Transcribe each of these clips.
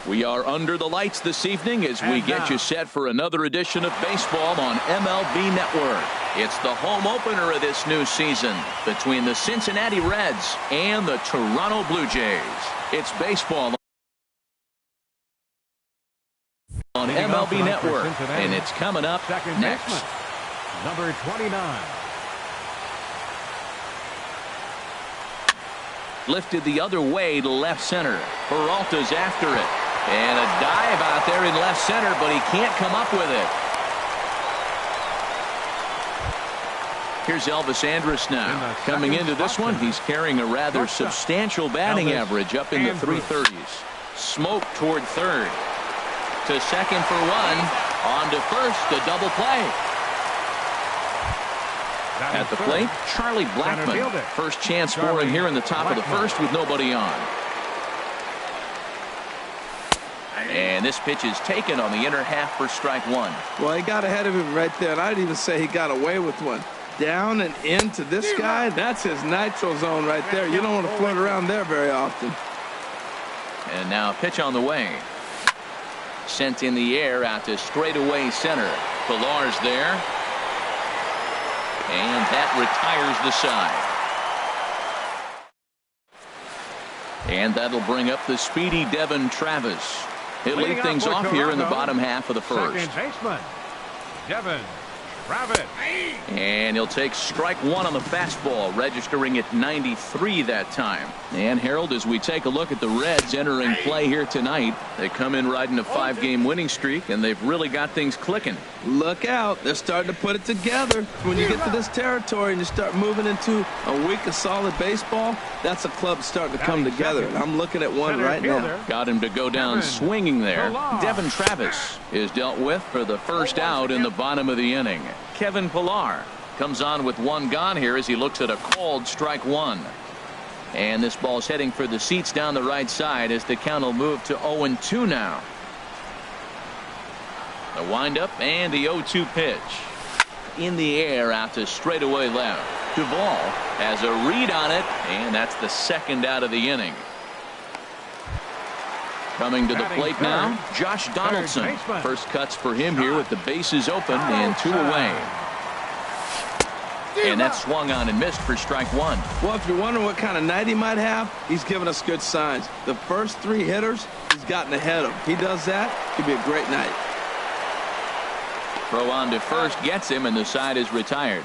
We are under the lights this evening as we get you set for another edition of baseball on MLB Network. It's the home opener of this new season between the Cincinnati Reds and the Toronto Blue Jays. It's baseball on MLB Network, and it's coming up next. Number 29. Lifted the other way to left center. Peralta's after it. And a dive out there in left center, but he can't come up with it. Here's Elvis Andrus now. Coming into this one, he's carrying a rather substantial batting average up in the 330s. Smoke toward third. To second for one. On to first, a double play. At the plate, Charlie Blackmon. First chance for him here in the top of the first with nobody on. And this pitch is taken on the inner half for strike one. Well, he got ahead of him right there, and I'd even say he got away with one. Down and into this guy, that's his nitro zone right there. You don't want to float around there very often. And now a pitch on the way. Sent in the air out to straightaway center. Pilar's there. And that retires the side. And that'll bring up the speedy Devin Travis. He'll lead things off here in the bottom half of the first. Second baseman, Devin Travis. And he'll take strike one on the fastball, registering at 93 that time. And Harold, as we take a look at the Reds entering play here tonight, they come in riding a 5-game winning streak, and they've really got things clicking. Look out. They're starting to put it together. When you get to this territory and you start moving into a week of solid baseball, that's a club starting to come together. And I'm looking at one right now. Got him to go down swinging there. Devin Travis is dealt with for the first out in the bottom of the inning. Kevin Pillar comes on with one gone here as he looks at a called strike one. And this ball's heading for the seats down the right side as the count will move to 0-2 now. The windup and the 0-2 pitch. In the air out to straightaway left. Duvall has a read on it, and that's the second out of the inning. Coming to the plate now, Josh Donaldson. First cuts for him here with the bases open and 2 away. And that swung on and missed for strike one. Well, if you're wondering what kind of night he might have, he's given us good signs. The first 3 hitters, he's gotten ahead of. If he does that, it could be a great night. Throw on to first gets him, and the side is retired.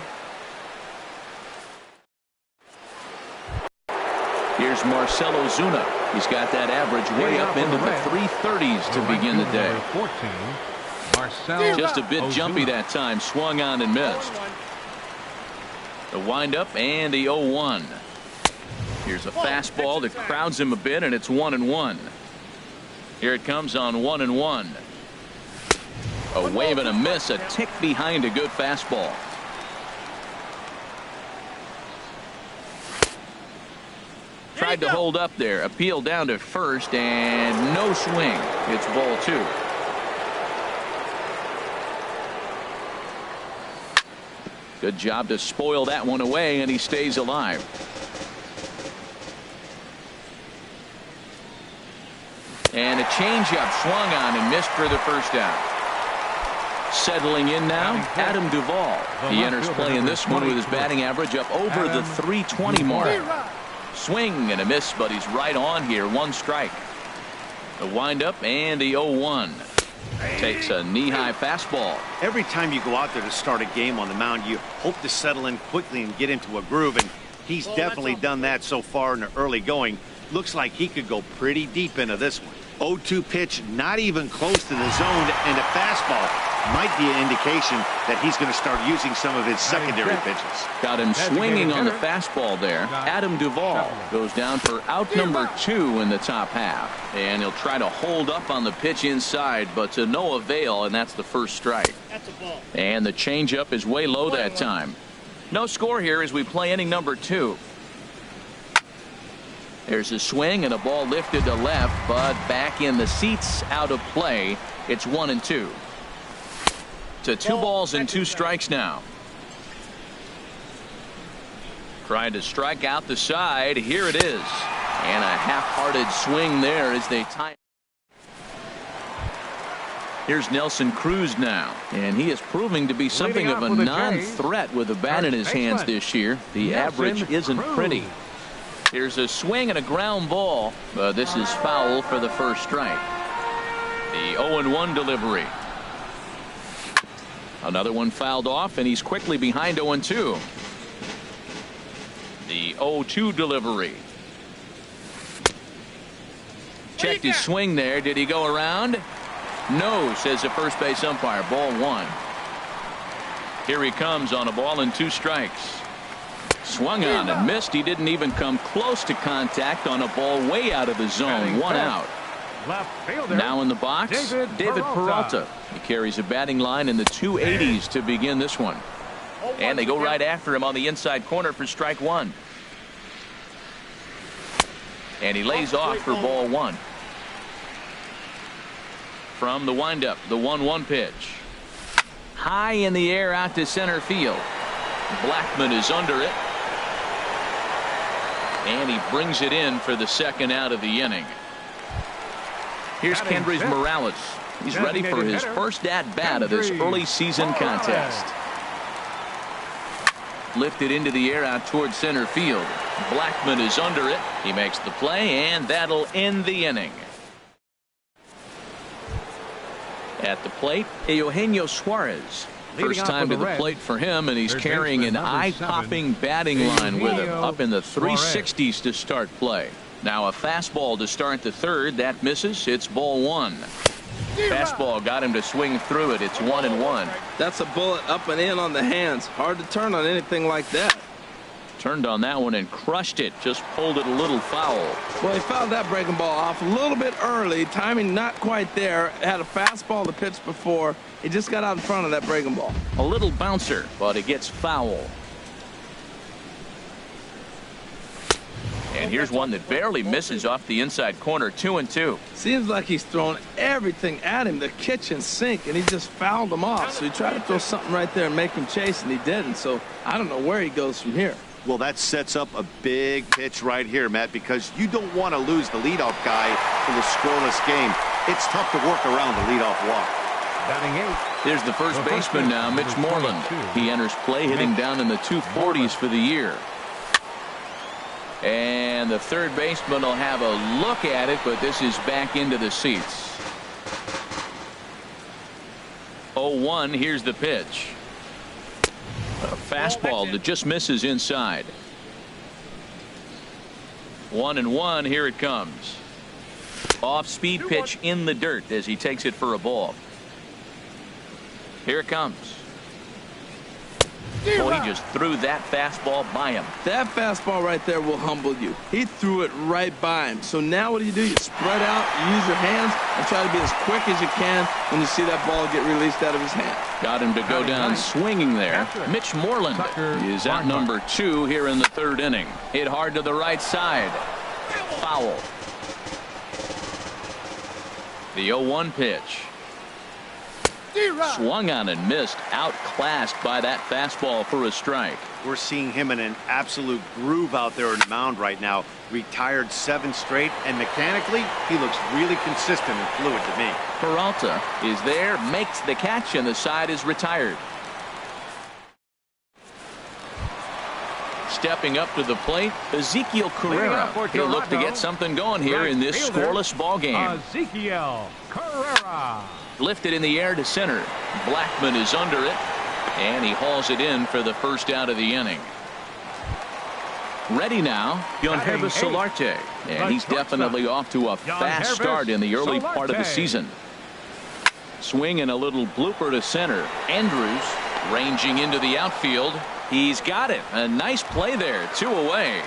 Here's Marcell Ozuna. He's got that average way up into the 330s to begin the day. 14, just a bit jumpy that time. Swung on and missed. The windup and the 0-1. Here's a fastball that crowds him a bit, and it's 1-1. Here it comes on 1-1. A wave and a miss, a tick behind a good fastball. Tried to hold up there. Appeal down to first, and no swing. It's ball 2. Good job to spoil that one away, and he stays alive. And a changeup swung on and missed for the first out. Settling in now, Adam Duvall. He enters play in this one with his batting average up over the 320 mark. Swing and a miss, but he's right on here. 1 strike. The windup and the 0-1. Takes a knee-high fastball. Every time you go out there to start a game on the mound, you hope to settle in quickly and get into a groove, and he's definitely done that so far in the early going. Looks like he could go pretty deep into this one. 0-2 pitch, not even close to the zone, and a fastball might be an indication that he's going to start using some of his secondary pitches. Got him swinging on the fastball there. Adam Duvall goes down for out number 2 in the top half, and he'll try to hold up on the pitch inside, but to no avail, and that's the first strike. And the changeup is way low that time. No score here as we play inning number 2. There's a swing and a ball lifted to left, but back in the seats, out of play. It's 1-2. To 2 balls and 2 strikes now. Trying to strike out the side. Here it is. And a half-hearted swing there as they tie. Here's Nelson Cruz now, and he is proving to be something of a non-threat with a bat in his hands this year. The average isn't pretty. Here's a swing and a ground ball, but this is foul for the first strike. The 0-1 delivery. Another one fouled off, and he's quickly behind 0-2. The 0-2 delivery. Checked his swing there. Did he go around? No, says the first base umpire. Ball 1. Here he comes on a ball and 2 strikes. Swung on and missed. He didn't even come close to contact on a ball way out of the zone. 1 out. Now in the box, David Peralta. He carries a batting line in the 280s to begin this one. And they go right after him on the inside corner for strike 1. And he lays off for ball 1. From the windup, the 1-1 pitch. High in the air out to center field. Blackman is under it. And he brings it in for the second out of the inning. Here's Kendrys Morales. He's ready for his first at-bat of this early season contest. Lifted into the air out towards center field. Blackman is under it. He makes the play, and that'll end the inning. At the plate, Eugenio Suarez. First time to the plate for him, and he's carrying an eye-popping batting line with him, up in the 360s to start play. Now a fastball to start the third. That misses. It's ball 1. Fastball got him to swing through it. It's 1-1. That's a bullet up and in on the hands. Hard to turn on anything like that. Turned on that one and crushed it. Just pulled it a little foul. Well, he fouled that breaking ball off a little bit early. Timing not quite there. Had a fastball to pitch before. He just got out in front of that breaking ball. A little bouncer, but it gets foul. And here's one that barely misses off the inside corner. 2-2. Seems like he's throwing everything at him, the kitchen sink, and he just fouled him off. So he tried to throw something right there and make him chase, and he didn't. So I don't know where he goes from here. Well, that sets up a big pitch right here, Matt, because you don't want to lose the leadoff guy in a scoreless game. It's tough to work around the leadoff walk. Here's the first baseman now, Mitch Moreland. He enters play hitting down in the 240s for the year. And the third baseman will have a look at it, but this is back into the seats. 0-1. Here's the pitch. A fastball that just misses inside. 1-1. Here it comes. Off-speed pitch in the dirt as he takes it for a ball. Here it comes. Oh, he just threw that fastball by him. That fastball right there will humble you. He threw it right by him. So now what do? You spread out, you use your hands, and try to be as quick as you can when you see that ball get released out of his hand. Got him to go down swinging there. Mitch Moreland is out number 2 here in the third inning. Hit hard to the right side. Foul. The 0-1 pitch. Swung on and missed. Outclassed by that fastball for a strike. We're seeing him in an absolute groove out there on the mound right now. Retired 7 straight, and mechanically, he looks really consistent and fluid to me. Peralta is there, makes the catch, and the side is retired. Stepping up to the plate, Ezekiel Carrera. He'll look to get something going here in this scoreless ball game. Ezekiel Carrera. Lifted in the air to center. Blackman is under it, and he hauls it in for the first out of the inning. Ready now, Yangervis Solarte, and he's definitely off to a fast start in the early part of the season. Swing and a little blooper to center. Andrews ranging into the outfield. He's got it. A nice play there. 2 away.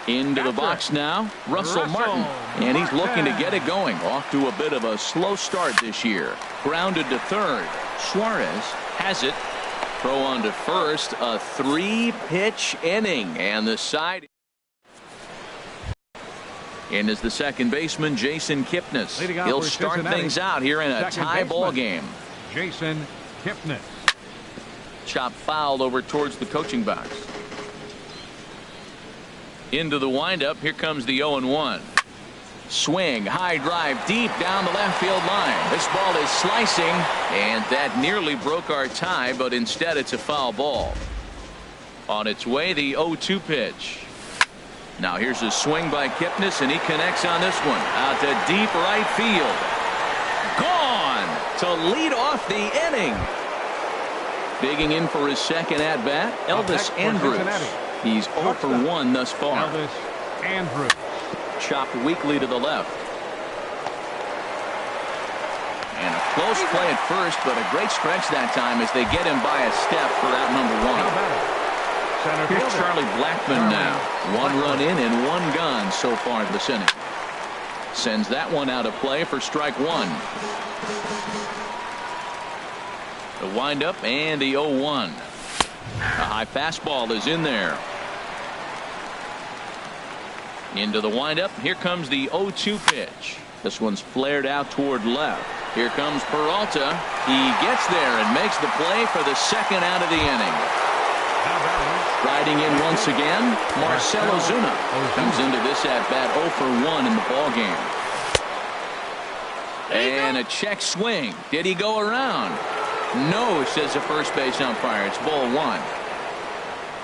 Into the box now, Russell Martin, and he's looking to get it going. Off to a bit of a slow start this year. Grounded to third. Suarez has it. Throw on to first. A 3-pitch inning, and the side. In is the second baseman, Jason Kipnis. He'll start things out here in a tie ball game. Jason Kipnis. Chop foul over towards the coaching box. Into the windup. Here comes the 0-1. Swing, high drive, deep down the left field line. This ball is slicing, and that nearly broke our tie, but instead it's a foul ball. On its way, the 0-2 pitch. Now here's a swing by Kipnis, and he connects on this one. Out to deep right field. Gone to lead off the inning. Digging in for his second at-bat, Elvis Andrus. He's 0 for 1 thus far. Elvis Andrus. Chopped weakly to the left. And a close play at first, but a great stretch that time as they get him by a step for out number 1. Here's Charlie Blackmon now. 1 run in and 1 gone so far this inning. Sends that one out of play for strike 1. The windup and the 0-1. A high fastball is in there. Into the windup. Here comes the 0-2 pitch. This one's flared out toward left. Here comes Peralta. He gets there and makes the play for the second out of the inning. Riding in once again, Marcell Ozuna comes into this at bat 0 for 1 in the ball game. And a check swing. Did he go around? No, says the first base umpire. It's ball 1.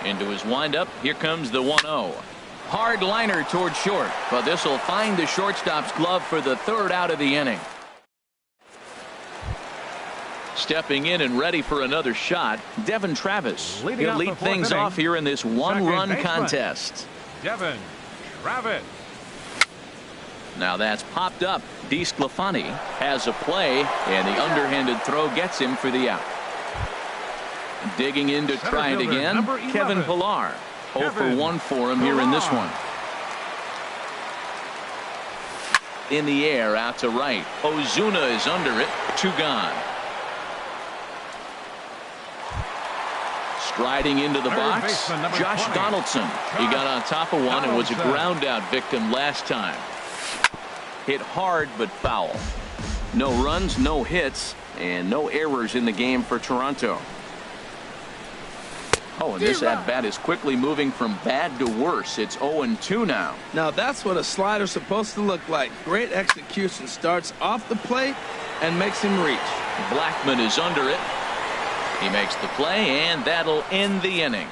Into his windup. Here comes the 1-0. Hard liner toward short, but this will find the shortstop's glove for the third out of the inning. Stepping in and ready for another shot, Devin Travis. He'll lead things off here in this one-run contest. Devin Travis. Now that's popped up. DeSclafani has a play, and the underhanded throw gets him for the out. Digging in to try it again, Kevin Pillar. 0 for 1 for him here in this one. In the air, out to right. Ozuna is under it. 2 gone. Striding into the box, Josh Donaldson. He got on top of one and was a ground out victim last time. Hit hard but foul. No runs, no hits, and no errors in the game for Toronto. Oh, and this at-bat is quickly moving from bad to worse. It's 0-2 now. Now that's what a slider's supposed to look like. Great execution. Starts off the plate and makes him reach. Blackmon is under it. He makes the play, and that'll end the inning.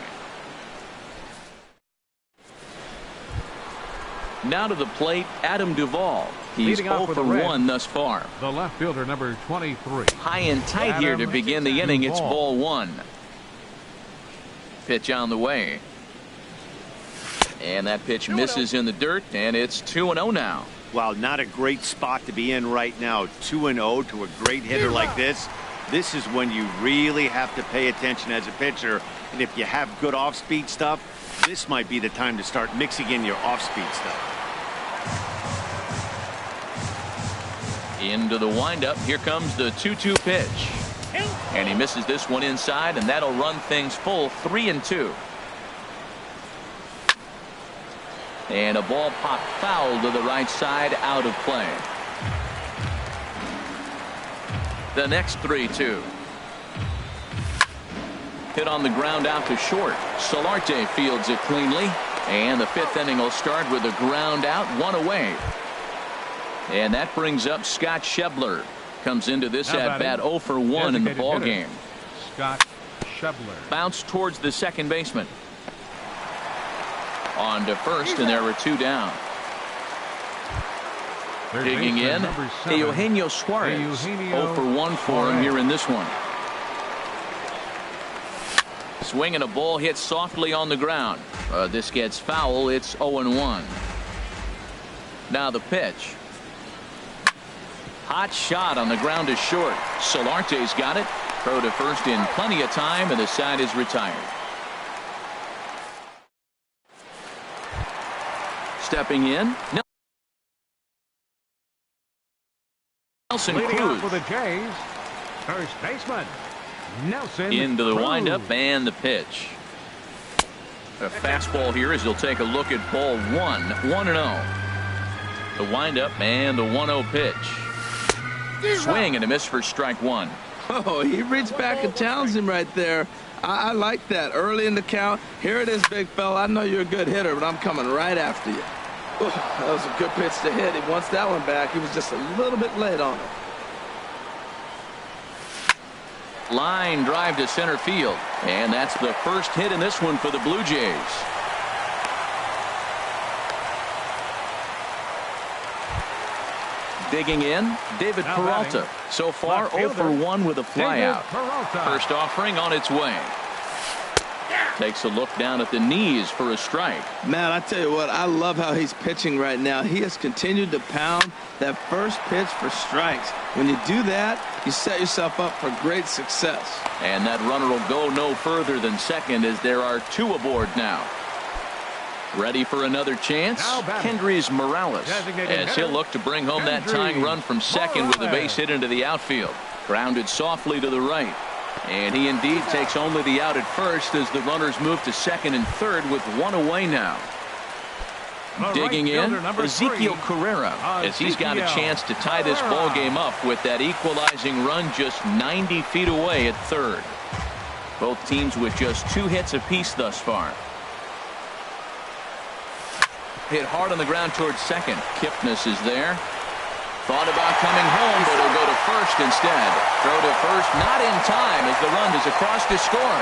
Now to the plate, Adam Duvall. He's 0 for 1 thus far. The left fielder, number 23. High and tight here to begin the inning. It's ball 1. Pitch on the way. And that pitch misses in the dirt, and it's 2-0 now. Well, not a great spot to be in right now. 2-0 to a great hitter like this. This is when you really have to pay attention as a pitcher. And if you have good off-speed stuff, this might be the time to start mixing in your off-speed stuff. Into the windup. Here comes the 2-2 pitch. And he misses this one inside, and that'll run things full 3-2. And a ball popped foul to the right side, out of play. The next 3-2. Hit on the ground out to short. Solarte fields it cleanly, and the 5th inning will start with a ground out, 1 away. And that brings up Scott Schebler. Comes into this at bat 0 for 1 in the ball game. Scott Schebler. Bounce towards the second baseman. On to first, and there were 2 down. Digging in, Eugenio Suarez. 0 for 1 for him here in this one. Swinging a ball hit softly on the ground. This gets foul. It's 0-1. Now the pitch. Hot shot on the ground to short. Solarte's got it. Throw to first in plenty of time, and the side is retired. Stepping in, Nelson Cruz. For the Jays, first baseman Nelson into the Cruz. windup and the pitch. A fastball here as he'll take a look at ball 1. 1-0. The windup and the 1-0 pitch. Swing and a miss for strike 1. Oh, he reached back and challenged him right there. I like that. Early in the count. Here it is, big fella. I know you're a good hitter, but I'm coming right after you. Oh, that was a good pitch to hit. He wants that one back. He was just a little bit late on it. Line drive to center field. And that's the first hit in this one for the Blue Jays. Digging in, David Peralta. So far, 0 for 1 with a flyout. First offering on its way. Takes a look down at the knees for a strike. Man, I tell you what, I love how he's pitching right now. He has continued to pound that first pitch for strikes. When you do that, you set yourself up for great success. And that runner will go no further than second as there are 2 aboard now. Ready for another chance? Kendrys Morales, as he'll look to bring home that tying run from second with a base hit into the outfield. Grounded softly to the right. And he indeed takes only the out at first as the runners move to second and third with 1 away now. Digging in, Ezekiel Carrera, as he's got a chance to tie this ball game up with that equalizing run just 90 feet away at third. Both teams with just 2 hits apiece thus far. Hit hard on the ground towards second. Kipnis is there. Thought about coming home, but he'll go to first instead. Throw to first, not in time as the run is across to score.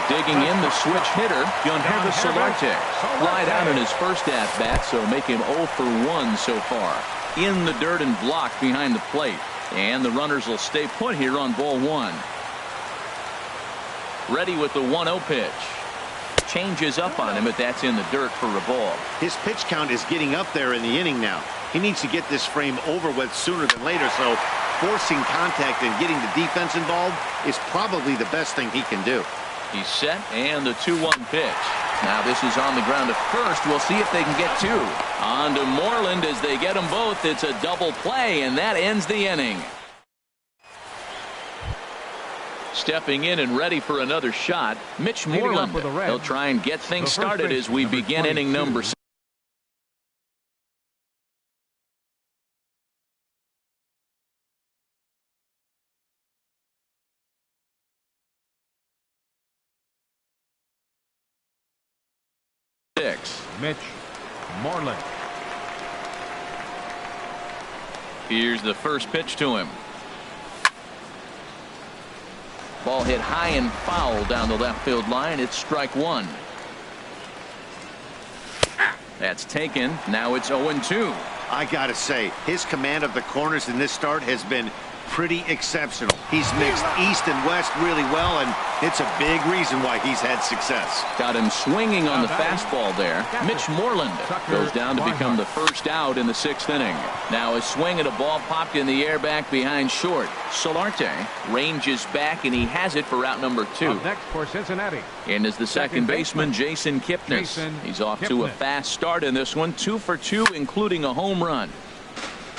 Digging in, the switch hitter, Yonhervis Solarte. Flied out in his first at-bat, so make him 0 for 1 so far. In the dirt and blocked behind the plate. And the runners will stay put here on ball 1. Ready with the 1-0 pitch. Changes up on him, but that's in the dirt for a ball. His pitch count is getting up there in the inning now. He needs to get this frame over with sooner than later, so forcing contact and getting the defense involved is probably the best thing he can do. He's set, and the 2-1 pitch. Now this is on the ground at first. We'll see if they can get 2. On to Moreland as they get them both. It's a double play, and that ends the inning. Stepping in and ready for another shot, Mitch Moreland. He'll try and get things started as we begin inning number 6. Mitch Moreland. Here's the first pitch to him. Ball hit high and foul down the left field line. It's strike 1. That's taken. Now it's 0-2. I gotta say, his command of the corners in this start has been pretty exceptional. He's mixed east and west really well, and it's a big reason why he's had success. Got him swinging on the fastball there. Mitch Moreland goes down to become the first out in the 6th inning. Now a swing at a ball popped in the air back behind short. Solarte ranges back, and he has it for out number 2. Up next for Cincinnati. And is the second baseman, Jason Kipnis. He's off to a fast start in this one. 2 for 2, including a home run.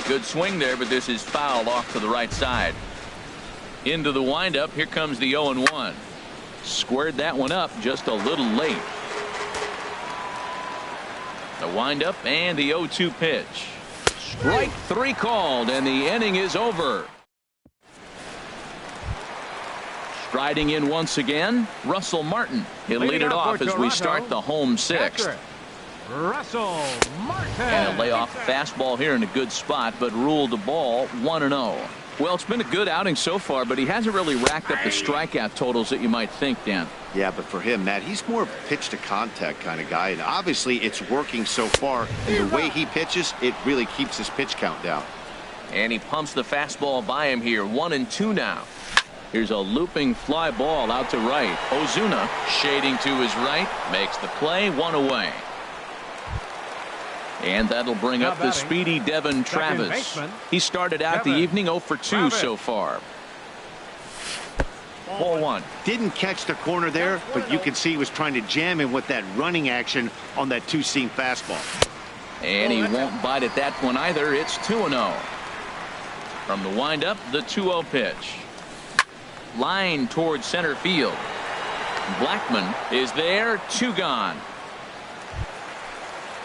Good swing there, but this is foul off to the right side. Into the windup. Here comes the 0-1. Squared that one up just a little late. The windup and the 0-2 pitch. Strike 3 called, and the inning is over. Striding in once again, Russell Martin. He'll lead it off as we start the home 6th. Russell Martin. And a layoff fastball here in a good spot, but ruled the ball 1-0. Well, it's been a good outing so far, but he hasn't really racked up the strikeout totals that you might think, Dan. Yeah, but for him, Matt, he's more of a pitch to contact kind of guy, and obviously it's working so far. And the way he pitches, it really keeps his pitch count down. And he pumps the fastball by him here. 1-2 now. Here's a looping fly ball out to right. Ozuna shading to his right, makes the play. 1 away. And that'll bring up the speedy Devin Travis. He started out the evening 0 for 2 so far. Ball 1. Didn't catch the corner there, but you can see he was trying to jam him with that running action on that 2-seam fastball. And he won't bite at that one either. It's 2-0. From the windup, the 2-0 pitch. Line towards center field. Blackman is there. 2 gone.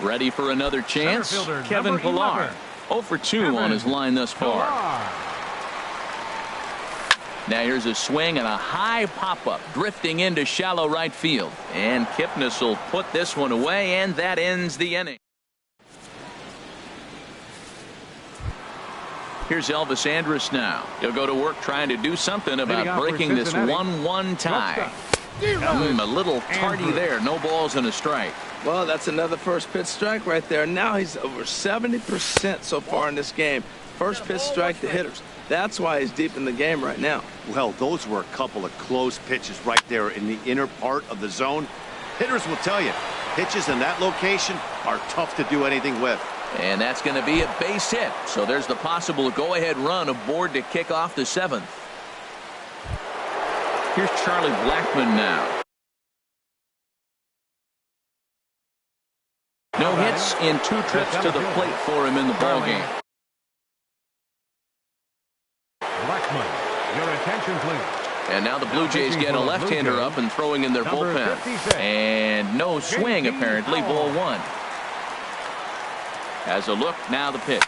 Ready for another chance. Kevin Pillar. 0 for 2 on his line thus far. Now here's a swing and a high pop-up drifting into shallow right field. And Kipnis will put this one away, and that ends the inning. Here's Elvis Andrus now. He'll go to work trying to do something about breaking this 1-1 tie. A little tardy there. No balls and a strike. Well, that's another first pitch strike right there. Now he's over 70% so far in this game. First pitch strike to hitters. That's why he's deep in the game right now. Well, those were a couple of close pitches right there in the inner part of the zone. Hitters will tell you, pitches in that location are tough to do anything with. And that's going to be a base hit. So there's the possible go-ahead run aboard to kick off the 7th. Here's Charlie Blackmon now. No hits in 2 trips to the plate for him in the ballgame. Blackmon, your attention, please. And now the Blue Jays get a left-hander up and throwing in their bullpen. And no swing, apparently. Ball 1. As a look, now the pitch.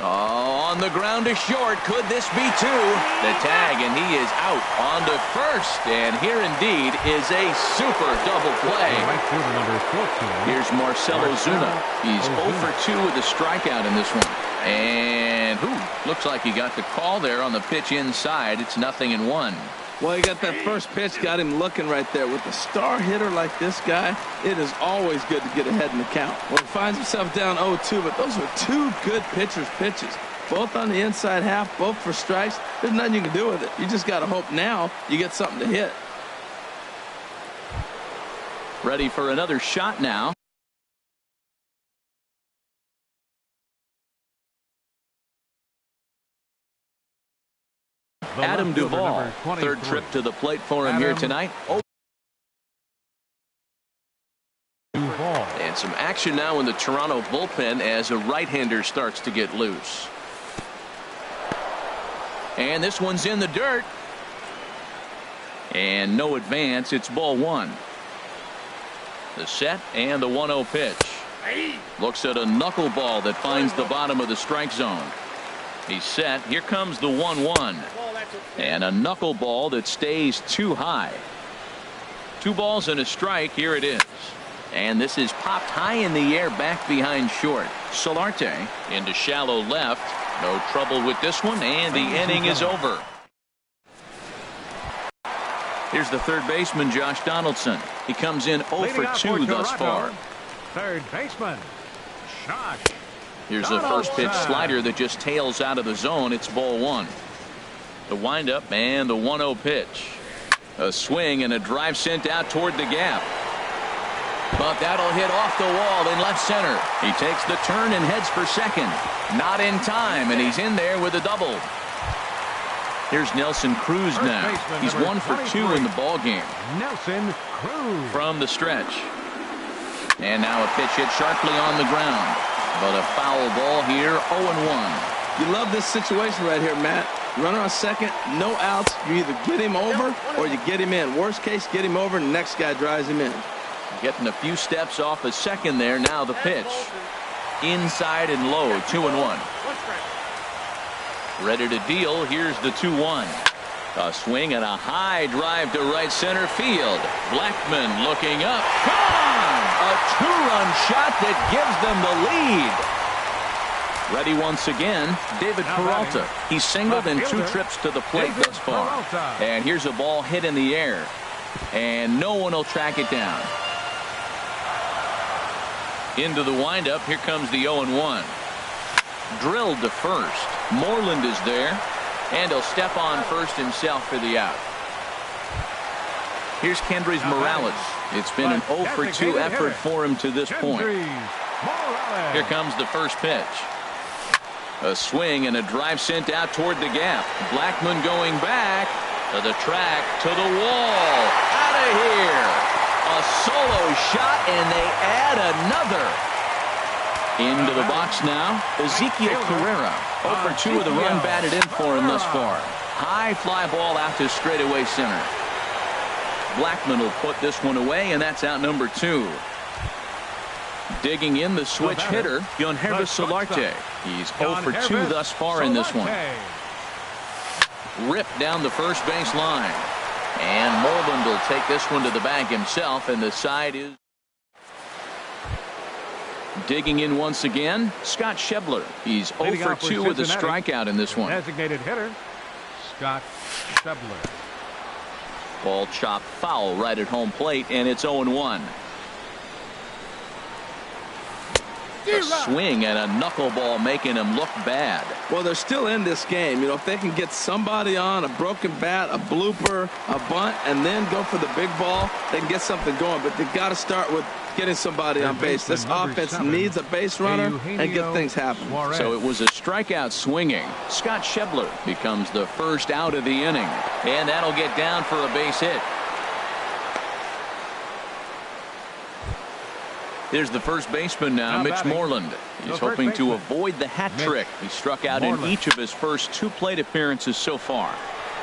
Oh, on the ground to short. Could this be 2? The tag, and he is out on to first. And here indeed is a super double play. Here's Marcell Ozuna. He's 0 for 2 with a strikeout in this one. And looks like he got the call there on the pitch inside. It's 0-1. Well, he got that first pitch, got him looking right there. With a star hitter like this guy, it is always good to get ahead in the count. Well, he finds himself down 0-2, but those were 2 good pitchers' pitches. Both on the inside half, both for strikes. There's nothing you can do with it. You just got to hope now you get something to hit. Ready for another shot now. Adam Duvall, 3rd trip to the plate for him here tonight. And some action now in the Toronto bullpen as a right-hander starts to get loose. And this one's in the dirt. And no advance. It's ball 1. The set and the 1-0 pitch. Looks at a knuckleball that finds the bottom of the strike zone. He's set. Here comes the 1-1. And a knuckleball that stays too high. 2 balls and a strike. Here it is. And this is popped high in the air back behind short. Solarte into shallow left. No trouble with this one, and the inning is over. Here's the 3rd baseman, Josh Donaldson. He comes in 0 for 2 thus far. 3rd baseman, Josh. Here's a first pitch slider that just tails out of the zone. It's ball 1. The windup and the 1-0 pitch. A swing and a drive sent out toward the gap. But that'll hit off the wall in left center. He takes the turn and heads for second. Not in time, and he's in there with a double. Here's Nelson Cruz now. He's 1 for 2 in the ballgame. Nelson Cruz. From the stretch. And now a pitch hit sharply on the ground. But a foul ball here, 0-1. You love this situation right here, Matt. Runner on second, no outs. You either get him over or you get him in. Worst case, get him over, and the next guy drives him in. Getting a few steps off the second there. Now the pitch. Inside and low, 2-1. Ready to deal. Here's the 2-1. A swing and a high drive to right center field. Blackmon looking up. Gone! A 2-run shot that gives them the lead. Ready once again, David Peralta. He's singled in 2 trips to the plate thus far. And here's a ball hit in the air. And no one will track it down. Into the windup. Here comes the 0-1. Drilled to first. Moreland is there. And he'll step on first himself for the out. Here's Kendrys Morales. It's been an 0 for 2 effort for him to this point. Here comes the first pitch. A swing and a drive sent out toward the gap. Blackmon going back to the track, to the wall. Out of here. A solo shot, and they add another. Into the box now, Ezekiel Carrera. 0 for 2 with a run batted in for him thus far. High fly ball out to straightaway center. Blackmon will put this one away, and that's out number 2. Digging in the switch hitter, Yangervis Solarte. He's 0 for 2 thus far in this one. Ripped down the first base line. And Moreland will take this one to the bag himself, and the side is... Digging in once again, Scott Schebler. He's 0 for 2 with a strikeout in this one. Designated hitter, Scott Schebler. Ball chopped foul right at home plate, and it's 0-1. A swing and a knuckleball making him look bad. Well, they're still in this game. You know, if they can get somebody on, a broken bat, a blooper, a bunt, and then go for the big ball, they can get something going. But they've got to start with getting somebody on base. This offense needs a base runner and get things happening. So it was a strikeout swinging. Scott Schebler becomes the first out of the inning. And that'll get down for a base hit. Here's the first baseman now, Mitch Moreland. He's hoping to avoid the hat trick. He struck out in each of his first 2 plate appearances so far.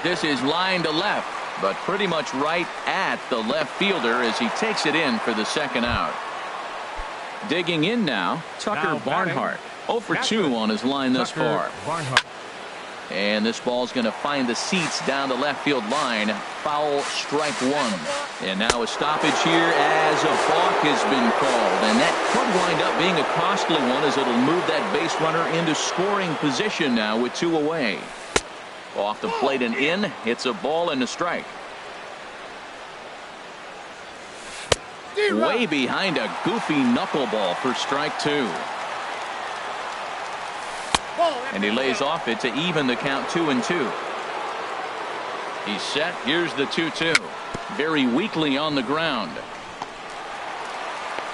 This is line to left, but pretty much right at the left fielder as he takes it in for the second out. Digging in now, Tucker Barnhart. 0 for 2 on his line thus far. And this ball's going to find the seats down the left field line. Foul, strike 1. And now a stoppage here as a balk has been called. And that could wind up being a costly one as it'll move that base runner into scoring position now with 2 away. Off the plate and in. It's a ball and a strike. Way behind a goofy knuckleball for strike 2. And he lays off it to even the count 2-2. He's set. Here's the 2-2. Very weakly on the ground.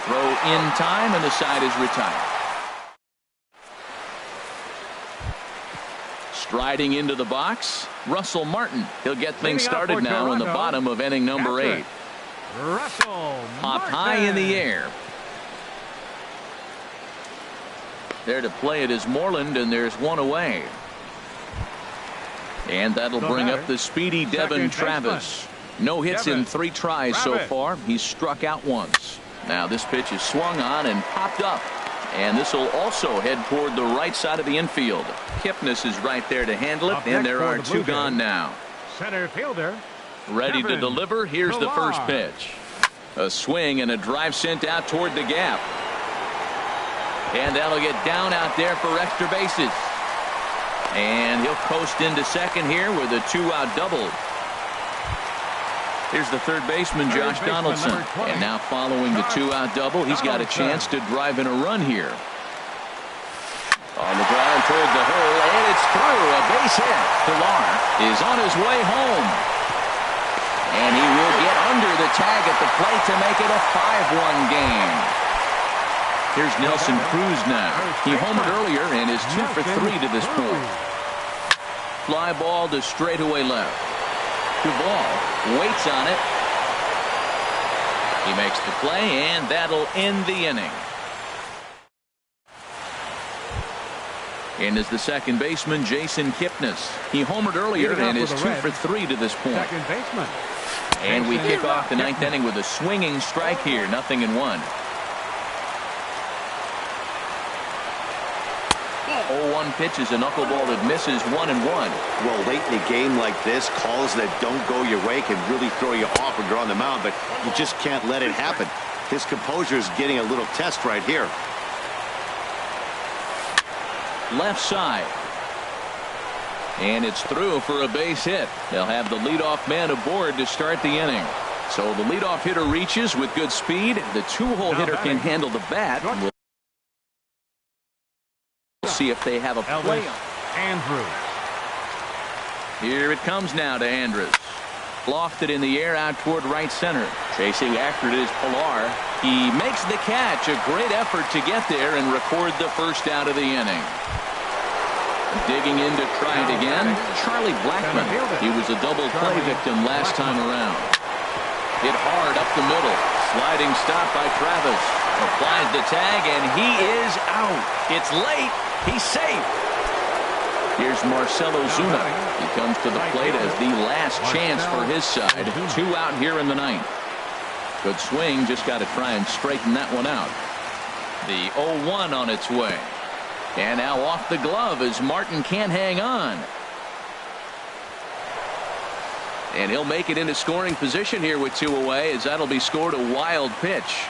Throw in time, and the side is retired. Striding into the box, Russell Martin. He'll get things started now in the bottom of inning number 8. Popped high in the air. There to play it is Moreland, and there's 1 away. And that'll bring up the speedy Devin Travis. No hits in 3 tries so far. He's struck out once. Now this pitch is swung on and popped up. And this will also head toward the right side of the infield. Kipnis is right there to handle it, and there are 2 gone now. Center fielder. Ready to deliver. Here's the first pitch. A swing and a drive sent out toward the gap. And that'll get down out there for extra bases. And he'll coast into second here with a 2-out double. Here's the third baseman, Josh Donaldson. And now following the 2-out double, he's got a chance to drive in a run here. On the ground toward the hole, and it's through. A base hit. Pilar is on his way home. And he will get under the tag at the plate to make it a 5-1 game. Here's Nelson Cruz now. He homered earlier and is 2 for 3 to this point. Fly ball to straightaway left. Duvall waits on it. He makes the play, and that'll end the inning. And is the second baseman, Jason Kipnis. He homered earlier and is 2 for 3 to this point. Second baseman. And we kick off the 9th inning with a swinging strike here. 0-1. 0-1 pitch is a knuckleball that misses 1-1. Well, late in a game like this, calls that don't go your way can really throw you off when you're on the mound, but you just can't let it happen. His composure is getting a little test right here. Left side. And it's through for a base hit. They'll have the leadoff man aboard to start the inning. So the leadoff hitter reaches with good speed. The 2-hole hitter can handle the bat. We'll see if they have a play. Andrews. Here it comes now to Andrews. Lofted in the air out toward right center. Chasing after it is Pilar. He makes the catch. A great effort to get there and record the first out of the inning. Digging in to try it again, Charlie Blackmon. He was a double play victim last time around. Hit hard up the middle. Sliding stop by Travis. Applies the tag, and he is out. It's late. He's safe. Here's Marcelo Zuna. He comes to the plate as the last chance for his side. 2 out here in the 9th. Good swing. Just got to try and straighten that one out. The 0-1 on its way. And now off the glove as Martin can't hang on. And he'll make it into scoring position here with 2 away, as that'll be scored. A wild pitch.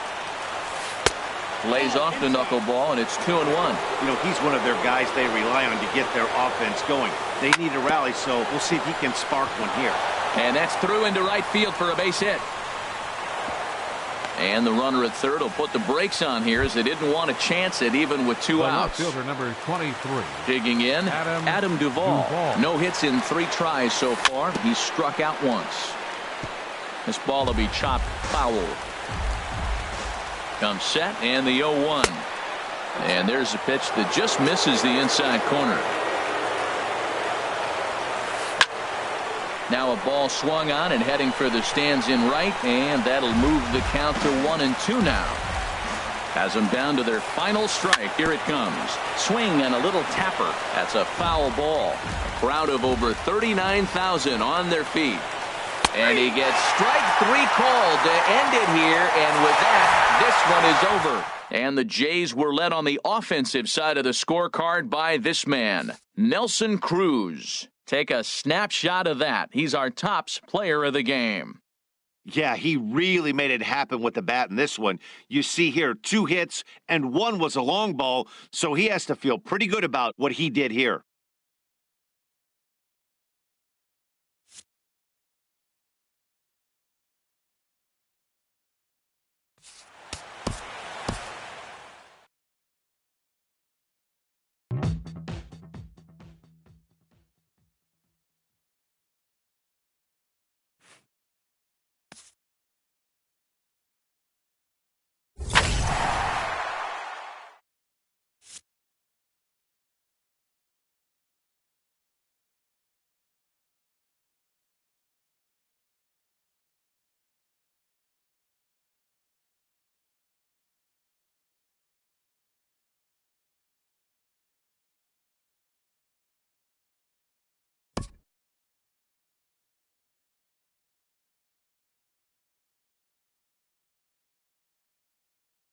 Lays off the knuckleball, and it's 2-1. You know, he's one of their guys they rely on to get their offense going. They need a rally, so we'll see if he can spark one here. And that's through into right field for a base hit. And the runner at third will put the brakes on here as they didn't want to chance it even with 2 outs. Fielder number 23. Digging in, Adam Duvall. No hits in 3 tries so far. He's struck out once. This ball will be chopped foul. Comes set, and the 0-1. And there's a pitch that just misses the inside corner. Now a ball swung on and heading for the stands in right, and that'll move the count to 1-2 now. Has them down to their final strike. Here it comes. Swing and a little tapper. That's a foul ball. A crowd of over 39,000 on their feet. And he gets strike 3 called to end it here, and with that, this one is over. And the Jays were led on the offensive side of the scorecard by this man, Nelson Cruz. Take a snapshot of that. He's our tops player of the game. Yeah, he really made it happen with the bat in this one. You see here 2 hits, and 1 was a long ball, so he has to feel pretty good about what he did here.